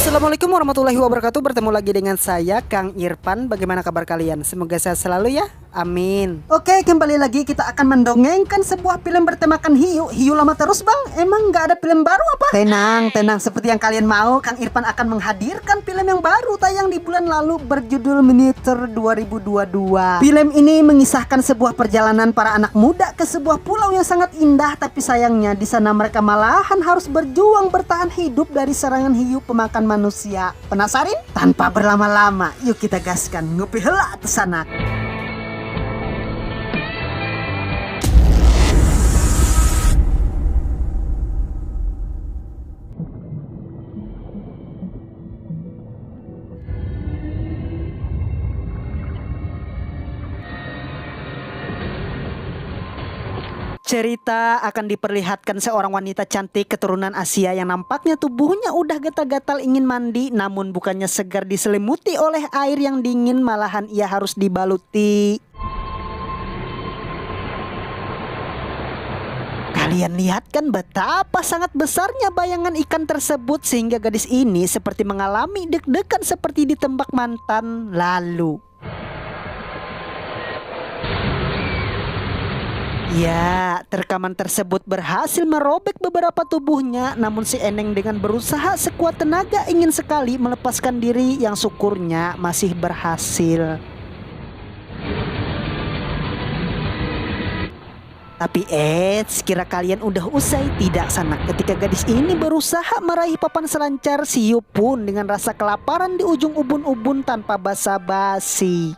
Assalamualaikum warahmatullahi wabarakatuh. Bertemu lagi dengan saya Kang Irfan. Bagaimana kabar kalian? Semoga sehat selalu ya. Amin. Oke, kembali lagi kita akan mendongengkan sebuah film bertemakan hiu. Hiu lama terus bang, emang nggak ada film baru apa? Tenang, seperti yang kalian mau, Kang Irfan akan menghadirkan film yang baru tayang di bulan lalu berjudul Miniatur 2022. Film ini mengisahkan sebuah perjalanan para anak muda ke sebuah pulau yang sangat indah, tapi sayangnya di sana mereka malahan harus berjuang bertahan hidup dari serangan hiu pemakan manusia. Penasaran? Tanpa berlama-lama, yuk kita gaskan ngopi heula ke sana. Cerita akan diperlihatkan seorang wanita cantik keturunan Asia yang nampaknya tubuhnya udah gatal-gatal ingin mandi, namun bukannya segar diselimuti oleh air yang dingin, malahan ia harus dibaluti. Kalian lihat kan betapa sangat besarnya bayangan ikan tersebut sehingga gadis ini seperti mengalami deg-degan seperti ditembak mantan lalu. Ya, rekaman tersebut berhasil merobek beberapa tubuhnya, namun si Eneng dengan berusaha sekuat tenaga ingin sekali melepaskan diri yang syukurnya masih berhasil. Tapi kira kalian udah usai tidak sana ketika gadis ini berusaha meraih papan selancar, si hiu pun dengan rasa kelaparan di ujung ubun-ubun tanpa basa-basi.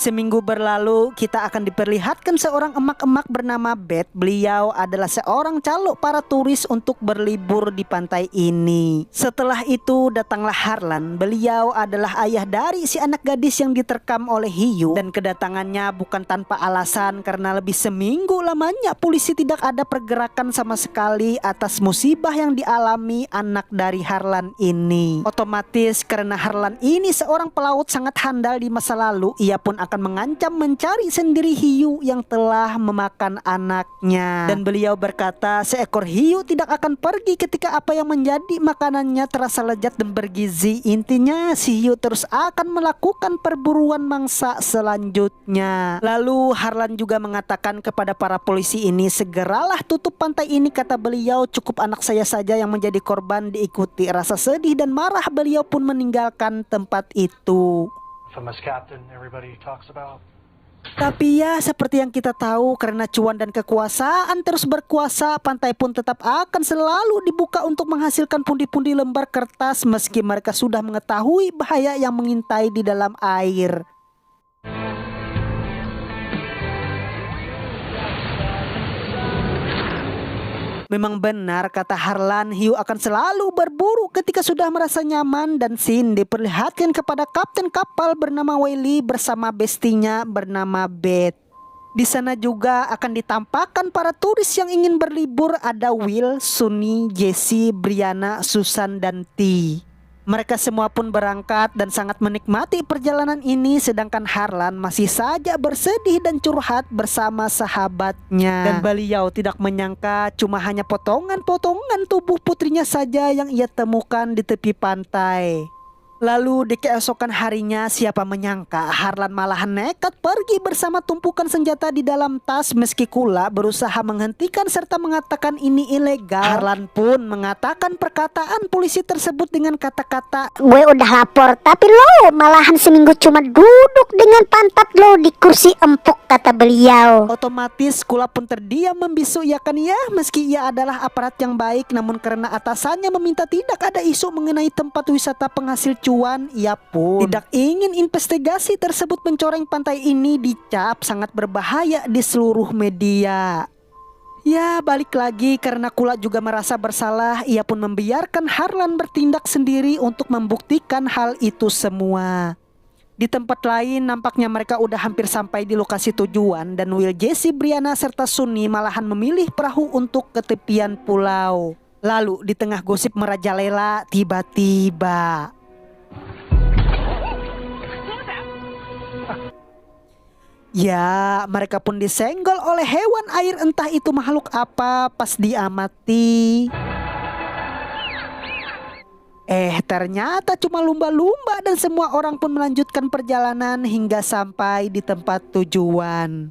Seminggu berlalu, kita akan diperlihatkan seorang emak-emak bernama Beth. Beliau adalah seorang calo para turis untuk berlibur di pantai ini. Setelah itu datanglah Harlan. Beliau adalah ayah dari si anak gadis yang diterkam oleh hiu. Dan kedatangannya bukan tanpa alasan, karena lebih seminggu lamanya polisi tidak ada pergerakan sama sekali atas musibah yang dialami anak dari Harlan ini. Otomatis karena Harlan ini seorang pelaut sangat handal di masa lalu, ia pun akan mengancam mencari sendiri hiu yang telah memakan anaknya. Dan beliau berkata seekor hiu tidak akan pergi ketika apa yang menjadi makanannya terasa lezat dan bergizi. Intinya si hiu terus akan melakukan perburuan mangsa selanjutnya. Lalu Harlan juga mengatakan kepada para polisi ini, segeralah tutup pantai ini, kata beliau, cukup anak saya saja yang menjadi korban. Diikuti rasa sedih dan marah, beliau pun meninggalkan tempat itu. Tapi ya seperti yang kita tahu, karena cuan dan kekuasaan terus berkuasa, pantai pun tetap akan selalu dibuka untuk menghasilkan pundi-pundi lembar kertas meski mereka sudah mengetahui bahaya yang mengintai di dalam air. Memang benar kata Harlan, hiu akan selalu berburu ketika sudah merasa nyaman, dan scene diperlihatkan kepada kapten kapal bernama Wiley bersama bestinya bernama Beth. Di sana juga akan ditampakkan para turis yang ingin berlibur, ada Will, Sunny, Jessie, Brianna, Susan, dan T. Mereka semua pun berangkat dan sangat menikmati perjalanan ini, sedangkan Harlan masih saja bersedih dan curhat bersama sahabatnya. Dan beliau tidak menyangka cuma hanya potongan-potongan tubuh putrinya saja yang ia temukan di tepi pantai. Lalu di keesokan harinya, siapa menyangka Harlan malahan nekat pergi bersama tumpukan senjata di dalam tas. Meski Kula berusaha menghentikan serta mengatakan ini ilegal, Harlan pun mengatakan perkataan polisi tersebut dengan kata-kata, "Gue udah lapor, tapi lo malahan seminggu cuma duduk dengan pantat lo di kursi empuk," kata beliau. Otomatis Kula pun terdiam membisu iakan ya, meski ia adalah aparat yang baik, namun karena atasannya meminta tidak ada isu mengenai tempat wisata penghasil cuan, ia pun tidak ingin investigasi tersebut mencoreng pantai ini dicap sangat berbahaya di seluruh media. Ya balik lagi karena Kula juga merasa bersalah, ia pun membiarkan Harlan bertindak sendiri untuk membuktikan hal itu semua. Di tempat lain nampaknya mereka udah hampir sampai di lokasi tujuan, dan Will, Jessie, Brianna serta Sunny malahan memilih perahu untuk ke tepian pulau. Lalu di tengah gosip merajalela, tiba-tiba Ya, mereka pun disenggol oleh hewan air, entah itu makhluk apa. Pas diamati, ternyata cuma lumba-lumba, dan semua orang pun melanjutkan perjalanan hingga sampai di tempat tujuan.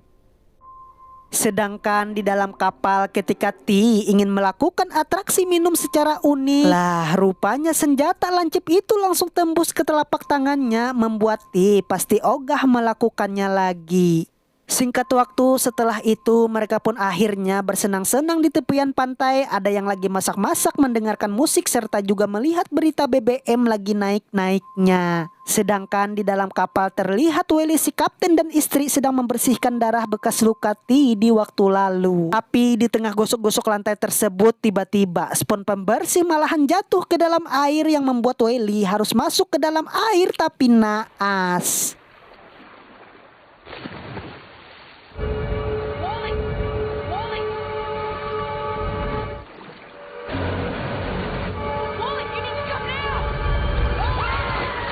Sedangkan di dalam kapal, ketika T ingin melakukan atraksi minum secara unik, lah rupanya senjata lancip itu langsung tembus ke telapak tangannya, membuat T pasti ogah melakukannya lagi. Singkat waktu setelah itu, mereka pun akhirnya bersenang-senang di tepian pantai. Ada yang lagi masak-masak, mendengarkan musik, serta juga melihat berita BBM lagi naik-naiknya. Sedangkan di dalam kapal terlihat Welly si kapten dan istri sedang membersihkan darah bekas luka T di waktu lalu. Tapi di tengah gosok-gosok lantai tersebut, tiba-tiba spons pembersih malahan jatuh ke dalam air yang membuat Welly harus masuk ke dalam air tapi naas.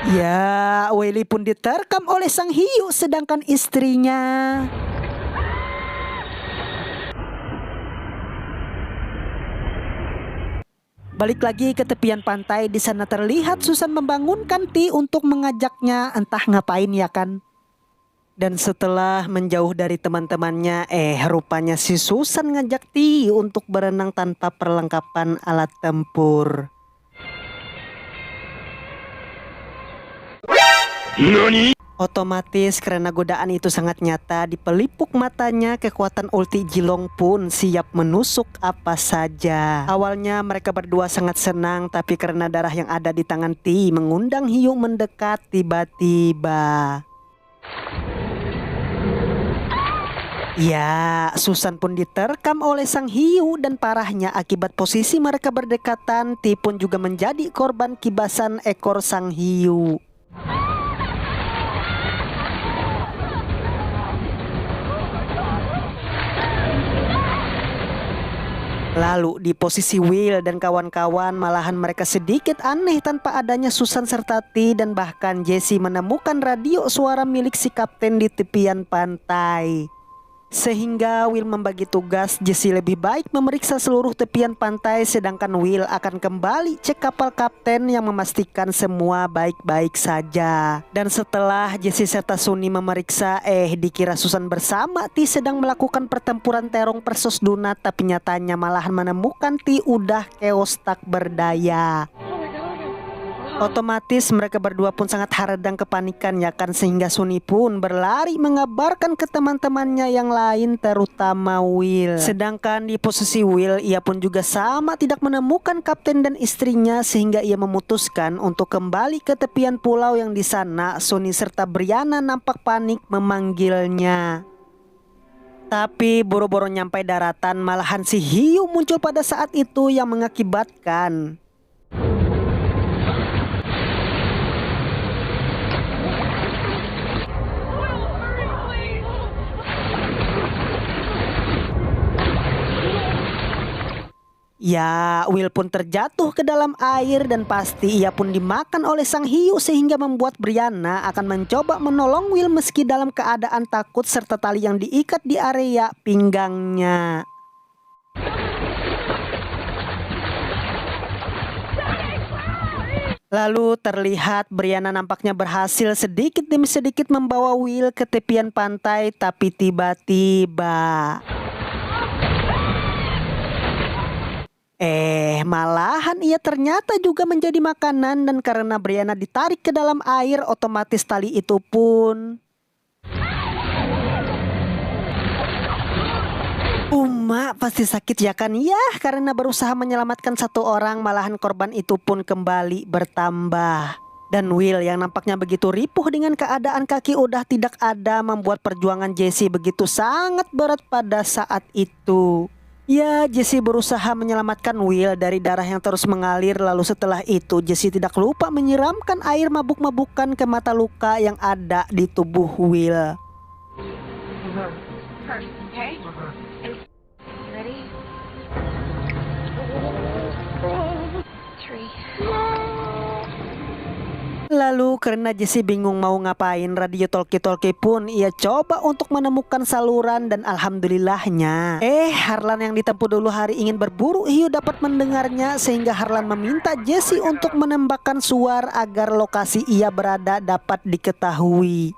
Ya, Welly pun diterkam oleh sang hiu, sedangkan istrinya balik lagi ke tepian pantai. Di sana terlihat Susan membangunkan T untuk mengajaknya, entah ngapain ya kan. Dan setelah menjauh dari teman-temannya, rupanya si Susan ngajak T untuk berenang tanpa perlengkapan alat tempur. NANI? Otomatis karena godaan itu sangat nyata, di pelipuk matanya kekuatan ulti Jilong pun siap menusuk apa saja. Awalnya mereka berdua sangat senang, tapi karena darah yang ada di tangan T mengundang hiu mendekat, tiba-tiba ya, Susan pun diterkam oleh sang hiu, dan parahnya akibat posisi mereka berdekatan, T pun juga menjadi korban kibasan ekor sang hiu. Lalu di posisi Will dan kawan-kawan, malahan mereka sedikit aneh tanpa adanya Susan serta T, dan bahkan Jessie menemukan radio suara milik si kapten di tepian pantai. Sehingga Will membagi tugas, Jessie lebih baik memeriksa seluruh tepian pantai, sedangkan Will akan kembali cek kapal kapten yang memastikan semua baik-baik saja. Dan setelah Jessie serta Sunny memeriksa, dikira Susan bersama T sedang melakukan pertempuran terong versus Duna, tapi nyatanya malahan menemukan T udah chaos tak berdaya. Otomatis mereka berdua pun sangat haradang kepanikan ya kan, sehingga Sunny pun berlari mengabarkan ke teman-temannya yang lain, terutama Will. Sedangkan di posisi Will, ia pun juga sama tidak menemukan kapten dan istrinya, sehingga ia memutuskan untuk kembali ke tepian pulau yang di sana Sunny serta Brianna nampak panik memanggilnya. Tapi boro-boro nyampai daratan, malahan si hiu muncul pada saat itu yang mengakibatkan ya, Will pun terjatuh ke dalam air, dan pasti ia pun dimakan oleh sang hiu, sehingga membuat Brianna akan mencoba menolong Will meski dalam keadaan takut serta tali yang diikat di area pinggangnya. Lalu terlihat Brianna nampaknya berhasil sedikit demi sedikit membawa Will ke tepian pantai, tapi tiba-tiba malahan ia ternyata juga menjadi makanan, dan karena Brianna ditarik ke dalam air, otomatis tali itu pun pasti sakit ya kan ya, karena berusaha menyelamatkan satu orang, malahan korban itu pun kembali bertambah. Dan Will yang nampaknya begitu ripuh dengan keadaan kaki udah tidak ada, membuat perjuangan Jessie begitu sangat berat pada saat itu. Ya, Jessie berusaha menyelamatkan Will dari darah yang terus mengalir. Lalu setelah itu Jessie tidak lupa menyiramkan air mabuk-mabukan ke mata luka yang ada di tubuh Will. Okay. Ready? 3. Lalu karena Jesse bingung mau ngapain, radio talkie-talkie pun ia coba untuk menemukan saluran dan alhamdulillahnya Harlan yang ditempuh dulu hari ingin berburu hiu dapat mendengarnya, sehingga Harlan meminta Jesse untuk menembakkan suar agar lokasi ia berada dapat diketahui.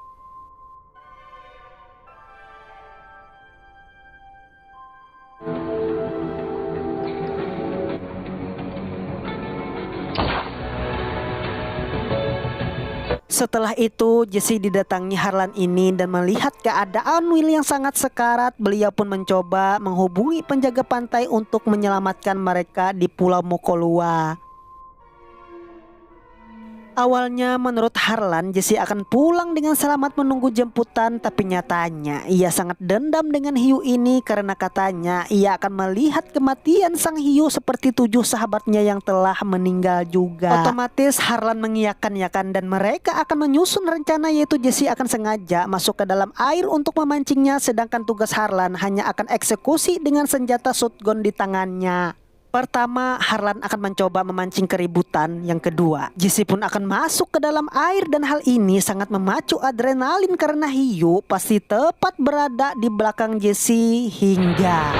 Setelah itu Jesse didatangi Harlan ini dan melihat keadaan Will yang sangat sekarat. Beliau pun mencoba menghubungi penjaga pantai untuk menyelamatkan mereka di Pulau Mokolua. Awalnya menurut Harlan Jesse akan pulang dengan selamat menunggu jemputan, tapi nyatanya ia sangat dendam dengan hiu ini karena katanya ia akan melihat kematian sang hiu seperti 7 sahabatnya yang telah meninggal juga. Otomatis Harlan mengiyakan dan mereka akan menyusun rencana, yaitu Jesse akan sengaja masuk ke dalam air untuk memancingnya, sedangkan tugas Harlan hanya akan eksekusi dengan senjata shotgun di tangannya. Pertama, Harlan akan mencoba memancing keributan. Yang kedua, Jesse pun akan masuk ke dalam air dan hal ini sangat memacu adrenalin karena hiu pasti tepat berada di belakang Jesse hingga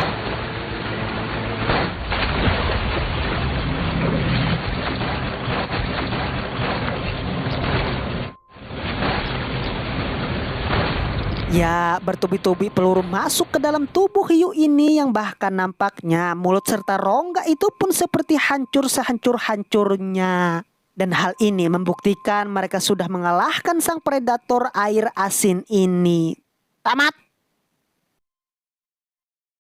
ya, bertubi-tubi peluru masuk ke dalam tubuh hiu ini yang bahkan nampaknya mulut serta rongga itu pun seperti hancur sehancur-hancurnya. Dan hal ini membuktikan mereka sudah mengalahkan sang predator air asin ini. Tamat.